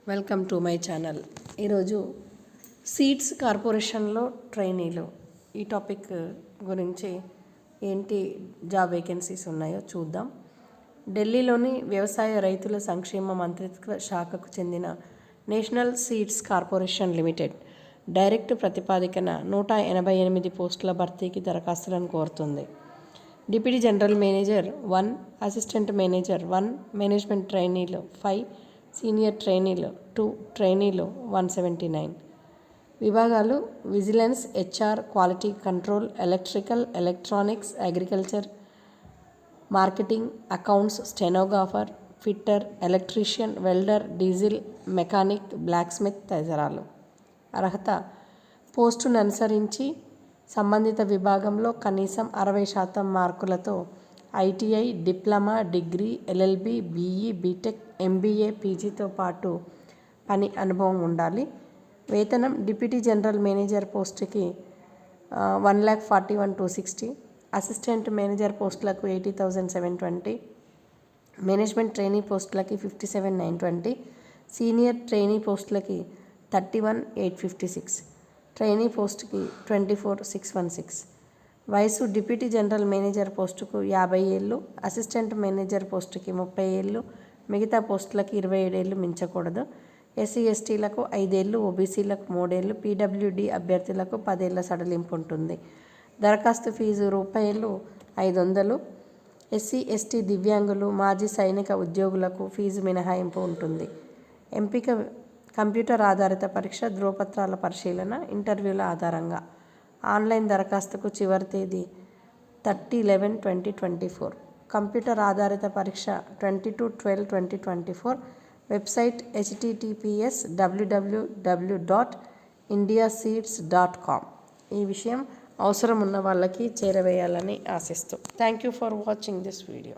Welcome to my channel. ఈరోజు seeds కార్పొరేషన్లో ట్రైనీలు ఈ టాపిక్ గురించి ఏంటి జాబ్ వేకెన్సీస్ ఉన్నాయో చూద్దాం. ఢిల్లీలోని వ్యవసాయ రైతుల సంక్షేమ మంత్రిత్వ శాఖకు చెందిన national seeds corporation limited direct ప్రతిపాదికన 188 పోస్టుల భర్తీకి దరఖాస్తులను కోరుతుంది. Deputy general manager 1, assistant manager 1, management ట్రైనీలు 5, సీనియర్ ట్రైనీలు 2, ట్రైనీలు 179. విభాగాలు vigilance, HR, quality control, electrical, electronics, agriculture, marketing, accounts, stenographer, fitter, electrician, welder, diesel mechanic, blacksmith తదితరాలు. అర్హత పోస్టును అనుసరించి సంబంధిత విభాగంలో కనీసం 60% మార్కులతో ITI, diploma, degree, LLB, BE, BTech, MBA, పీజీతో పాటు పని అనుభవం ఉండాలి. వేతనం డిప్యూటీ జనరల్ మేనేజర్ పోస్టుకి 1,41,260, అసిస్టెంట్ మేనేజర్ పోస్టులకు 80,720, మేనేజ్మెంట్ ట్రైనీ పోస్టులకి 57,920, సీనియర్ ట్రైనీ పోస్టులకి 31,856, ట్రైనీ పోస్టుకి 24,616. వయసు డిప్యూటీ జనరల్ మేనేజర్ పోస్టుకు 50 ఏళ్ళు, అసిస్టెంట్ మేనేజర్ పోస్టుకి 30 ఏళ్ళు, మిగతా పోస్టులకి 27 ఏళ్ళు మించకూడదు. ఎస్సీ ఎస్టీలకు 5 ఏళ్ళు, ఓబీసీలకు 3 ఏళ్ళు, పీడబ్ల్యూడీ అభ్యర్థులకు 10 ఏళ్ల సడలింపు ఉంటుంది. దరఖాస్తు ఫీజు ₹500. ఎస్సీ ఎస్టీ దివ్యాంగులు, మాజీ సైనిక ఉద్యోగులకు ఫీజు మినహాయింపు ఉంటుంది. ఎంపిక కంప్యూటర్ ఆధారిత పరీక్ష, ధ్రువపత్రాల పరిశీలన, ఇంటర్వ్యూల ఆధారంగా. ఆన్లైన్ దరఖాస్తుకు చివరి తేదీ 30/11/2024. కంప్యూటర్ ఆధారిత పరీక్ష 22/12/2024. Website https://www.indiaseeds.com. ఈ విషయం అవసరం ఉన్న వాళ్ళకి చేరవేయాలని ఆశిస్తూ. Thank you for watching this video.